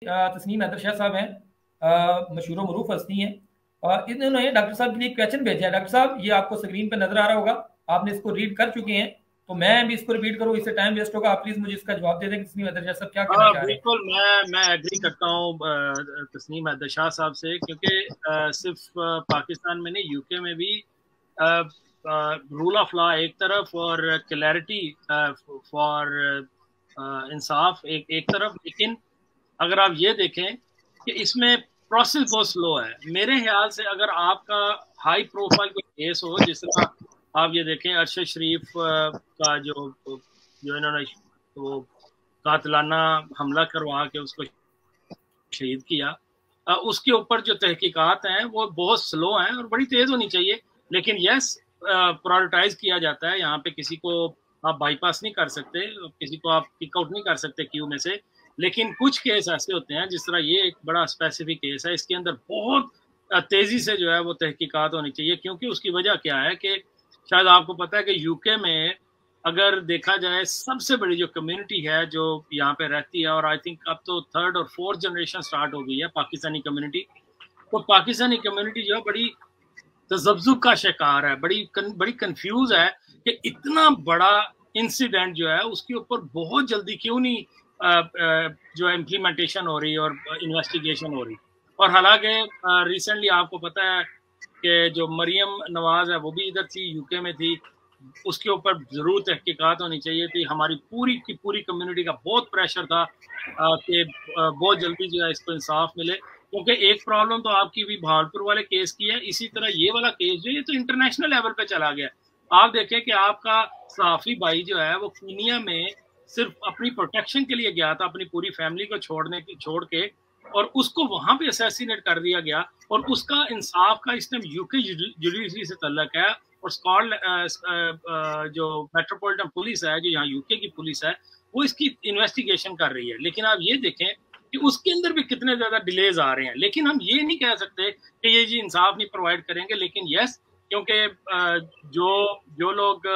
तस्नीम हैदर शाह साहब हैं, मशहूर मरूफ हस्ती हैं। इन्होंने डॉक्टर साहब के लिए क्वेश्चन भेजा है। डॉक्टर साहब, ये आपको स्क्रीन पे नजर आ रहा होगा, आपने इसको रीड कर चुके हैं, तो मैं भी इसको रिपीट करूँ, इससे टाइम वेस्ट होगा। आप प्लीज मुझे इसका जवाब दे दें कि तस्नीम हैदर शाह साहब क्या कहना चाह रहे हैं। बिल्कुल, मैं एग्री करता हूँ तस्नीम हैदर शाह साहब से, क्योंकि सिर्फ पाकिस्तान में नहीं, यूके में भी रूल ऑफ लॉ एक तरफ और क्लैरिटी फॉर इंसाफ एक तरफ। लेकिन अगर आप ये देखें कि इसमें प्रोसेस बहुत स्लो है। मेरे ख्याल से अगर आपका हाई प्रोफाइल कोई केस हो, जिस तरह आप ये देखें अरशद शरीफ का जो इन्होंने वो कातलाना हमला करवा के उसको शहीद किया, उसके ऊपर जो तहकीकात हैं वो बहुत स्लो हैं और बड़ी तेज होनी चाहिए। लेकिन यस, प्रायोरिटाइज किया जाता है। यहाँ पे किसी को आप बाईपास नहीं कर सकते, किसी को आप पिक आउट नहीं कर सकते क्यू में से। लेकिन कुछ केस ऐसे होते हैं, जिस तरह ये एक बड़ा स्पेसिफिक केस है, इसके अंदर बहुत तेजी से जो है वो तहकीकात होनी चाहिए। क्योंकि उसकी वजह क्या है कि शायद आपको पता है कि यूके में अगर देखा जाए सबसे बड़ी जो कम्युनिटी है जो यहाँ पे रहती है, और आई थिंक अब तो 3rd और 4th जनरेशन स्टार्ट हो गई है पाकिस्तानी कम्युनिटी, तो पाकिस्तानी कम्युनिटी जो है बड़ी तजब्जुब का शिकार है, बड़ी कंफ्यूज है कि इतना बड़ा इंसिडेंट जो है उसके ऊपर बहुत जल्दी क्यों नहीं जो इम्प्लीमेंटेशन हो रही और इन्वेस्टिगेशन हो रही। और हालांकि रिसेंटली आपको पता है कि जो मरियम नवाज है वो भी इधर थी, यूके में थी, उसके ऊपर जरूर तहकीकात होनी चाहिए थी। हमारी पूरी की पूरी कम्युनिटी का बहुत प्रेशर था कि बहुत जल्दी जो है इसको इंसाफ मिले। क्योंकि एक प्रॉब्लम तो आपकी भी भावलपुर वाले केस की है, इसी तरह ये वाला केस जो ये तो इंटरनेशनल लेवल पे चला गया। आप देखें कि आपका सहाफी भाई जो है वो कीनिया में सिर्फ अपनी प्रोटेक्शन के लिए गया था, अपनी पूरी फैमिली को छोड़ के, और उसको वहां पे असैसिनेट कर दिया गया। और उसका इंसाफ का इस टाइम यूके जुडिशरी से तल्लक है, और जो मेट्रोपॉलिटन पुलिस है, जो यहाँ यूके की पुलिस है, वो इसकी इन्वेस्टिगेशन कर रही है। लेकिन आप ये देखें कि उसके अंदर भी कितने ज्यादा डिलेज आ रहे हैं। लेकिन हम ये नहीं कह सकते कि ये जी इंसाफ नहीं प्रोवाइड करेंगे। लेकिन यस, क्योंकि जो लोग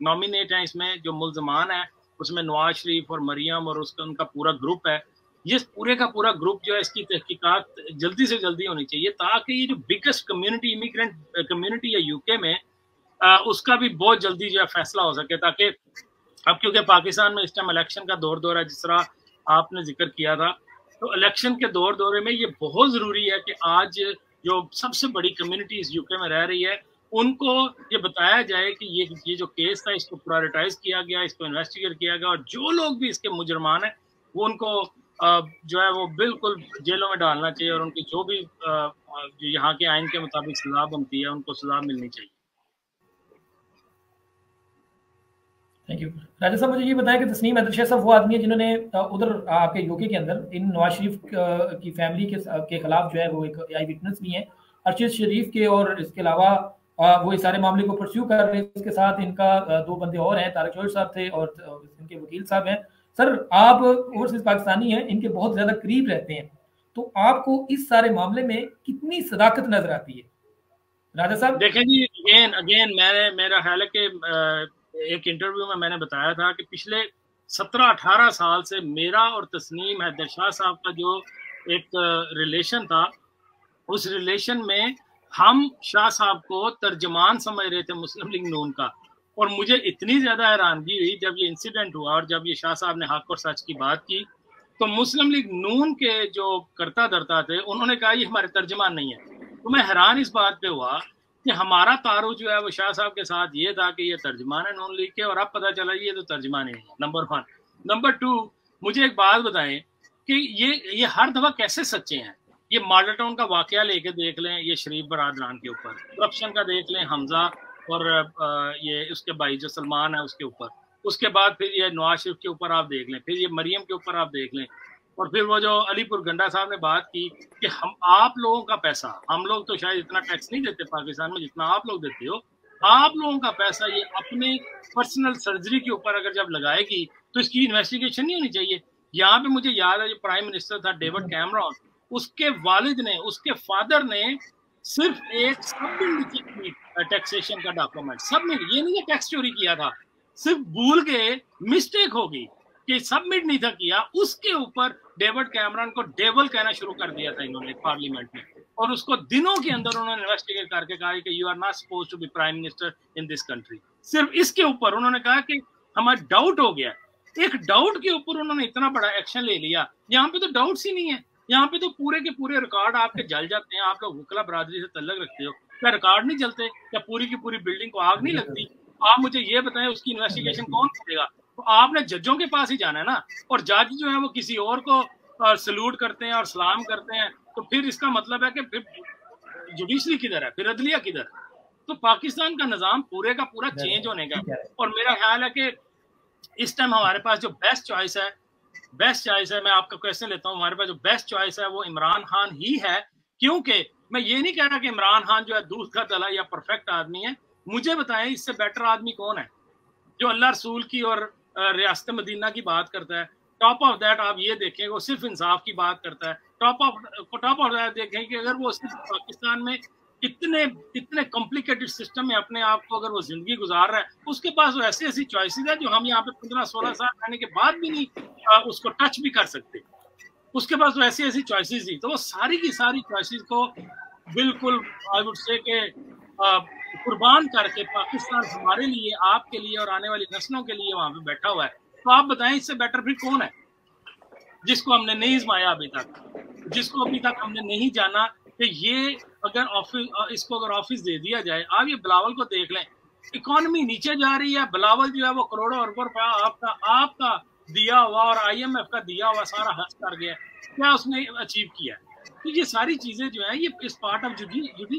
नॉमिनेट हैं इसमें, जो मुल्जमान है उसमें नवाज शरीफ और मरियम और उनका पूरा ग्रुप है, ये पूरे का पूरा ग्रुप जो है इसकी तहकीकात जल्दी से जल्दी होनी चाहिए, ताकि ये जो बिगेस्ट कम्युनिटी, इमिग्रेंट कम्युनिटी है यूके में, उसका भी बहुत जल्दी जो है फैसला हो सके। ताकि अब क्योंकि पाकिस्तान में इस टाइम इलेक्शन का दौर है, जिस तरह आपने जिक्र किया था, तो इलेक्शन के दौरे में ये बहुत जरूरी है कि आज जो सबसे बड़ी कम्युनिटीज यूके में रह रही है, उनको ये बताया जाए कि ये जो केस था इसको प्रायोरिटाइज किया गया, इसको इन्वेस्टिगेट किया गया, और जो लोग भी इसके मुजरमान है वो उनको जो है वो बिल्कुल जेलों में डालना चाहिए, और उनकी जो भी यहाँ के आइन के मुताबिक सजा बनती है उनको सजा मिलनी चाहिए। Thank you. राजा साहब, मुझे ये बताया कि तस्नीम हैदर शाह साहब वो आदमी है जिन्होंने उधर आपके यूके के अंदर इन नवाज शरीफ की फैमिली के खिलाफ जो है वो एक आई विटनेस भी हैं अरशद शरीफ के, और इसके अलावा वो इस सारे मामले को परस्यू कर रहे हैं। इसके साथ इनका 2 बंदे और हैं, तारिक शोर साहब थे और इनके वकील साहब हैं। सर, आप ओवरसीज पाकिस्तानी हैं, इनके बहुत ज्यादा करीब रहते हैं, तो आपको इस सारे मामले में कितनी सदाकत नजर आती है? राजा साहब देखें जी, अगेन मेरा ख्याल है कि एक इंटरव्यू में मैंने बताया था कि पिछले 17-18 साल से मेरा और तस्नीम हैदर शाह साहब का जो एक रिलेशन था, उस रिलेशन में हम शाह साहब को तर्जमान समझ रहे थे मुस्लिम लीग नून का। और मुझे इतनी ज्यादा हैरानगी हुई जब ये इंसिडेंट हुआ और जब ये शाह साहब ने हक और सच की बात की, तो मुस्लिम लीग नून के जो करता धरता थे उन्होंने कहा ये हमारे तर्जमान नहीं है। तो मैं हैरान इस बात पे हुआ कि हमारा तारुफ जो है वो शाह साहब के साथ ये था कि ये तर्जमान है नून लीग के, और अब पता चला ये तो तर्जमान ही नहीं है। नंबर 1। नंबर 2, मुझे एक बात बताएं कि ये हर दफा कैसे सच्चे हैं। ये मॉडल टाउन का वाकया लेके देख लें, ये शरीफ बरादरान के ऊपर, करप्शन का देख लें हमजा और ये उसके भाई जो सलमान है उसके ऊपर, उसके बाद फिर ये नवाज शरीफ के ऊपर आप देख लें, फिर ये मरियम के ऊपर आप देख लें, और फिर वो जो अलीपुर गंडा साहब ने बात की कि आप लोगों का पैसा, हम लोग तो शायद इतना टैक्स नहीं देते पाकिस्तान में जितना आप लोग देते हो, आप लोगों का पैसा ये अपने पर्सनल सर्जरी के ऊपर अगर जब लगाएगी तो इसकी इन्वेस्टिगेशन नहीं होनी चाहिए। यहाँ पे मुझे याद है जो प्राइम मिनिस्टर था डेविड कैमरॉन, उसके वालिद ने, उसके फादर ने सिर्फ एक सबमिट टैक्सेशन का डॉक्यूमेंट सबमिट, ये नहीं टैक्स चोरी किया था, सिर्फ भूल के मिस्टेक होगी कि सबमिट नहीं था किया, उसके ऊपर डेविड कैमरन को डेविल कहना शुरू कर दिया था इन्होंने पार्लियामेंट में, और उसको दिनों के अंदर उन्होंने इन्वेस्टिगेट करके कहा कि you are not supposed to be prime minister in this country. सिर्फ इसके ऊपर उन्होंने कहा कि हमारा डाउट हो गया। एक डाउट के ऊपर उन्होंने इतना बड़ा एक्शन ले लिया। यहाँ पे तो डाउट्स ही नहीं है, यहाँ पे तो पूरे के पूरे रिकॉर्ड आपके जल जाते हैं। आप लोग वकला बरादरी से तल्लक रखते हो, क्या रिकॉर्ड नहीं जलते? क्या पूरी की पूरी बिल्डिंग को आग नहीं लगती? आप मुझे ये बताएं उसकी इन्वेस्टिगेशन कौन करेगा? तो आपने जजों के पास ही जाना है ना, और जज जो है वो किसी और को सल्यूट करते हैं और सलाम करते हैं, तो फिर इसका मतलब है कि फिर जुडिशरी किधर है, फिर अदलिया किधर है? तो पाकिस्तान का निजाम पूरे का पूरा चेंज होने का। और मेरा ख्याल है कि इस टाइम हमारे पास जो बेस्ट चॉइस है, मैं आपका क्वेश्चन लेता हूँ, हमारे पास जो बेस्ट चॉइस है वो इमरान खान ही है। क्योंकि मैं ये नहीं कह रहा कि इमरान खान जो है दूध का दला या परफेक्ट आदमी है, मुझे बताएं इससे बेटर आदमी कौन है जो अल्लाह रसूल की और रियासत मदीना की बात करता है। टॉप ऑफ दैट आप ये देखें वो सिर्फ इंसाफ की बात करता है। टॉप ऑफ दैट देखें कि अगर वो सिर्फ पाकिस्तान में इतने कॉम्प्लिकेटेड सिस्टम में अपने आप को अगर वो जिंदगी गुजार रहा है, उसके पास वो ऐसी चॉइसेस है जो हम यहाँ पे 15-16 साल रहने के बाद भी नहीं उसको टच भी कर सकते। उसके पास तो ऐसी चॉइसेस थी, तो वो सारी की सारी चॉइसेस को बिल्कुल आई वुड से के कुर्बान करके पाकिस्तान हमारे लिए, आपके लिए और आने वाली नस्लों के लिए वहां पे बैठा हुआ है। तो आप बताएं इससे बेटर फिर कौन है जिसको हमने नहीं आजमाया अभी तक, जिसको अभी तक हमने नहीं जाना कि ये अगर इसको अगर ऑफिस दे दिया जाए। आप ये बिलावल को देख लें, इकोनॉमी नीचे जा रही है, बिलावल जो है वो करोड़ों अरबों रुपया आपका दिया हुआ और IMF का दिया हुआ सारा हस्त कर गया, क्या उसने अचीव किया? तो ये सारी चीजें जो है ये इस पार्ट ऑफ जुडिशरी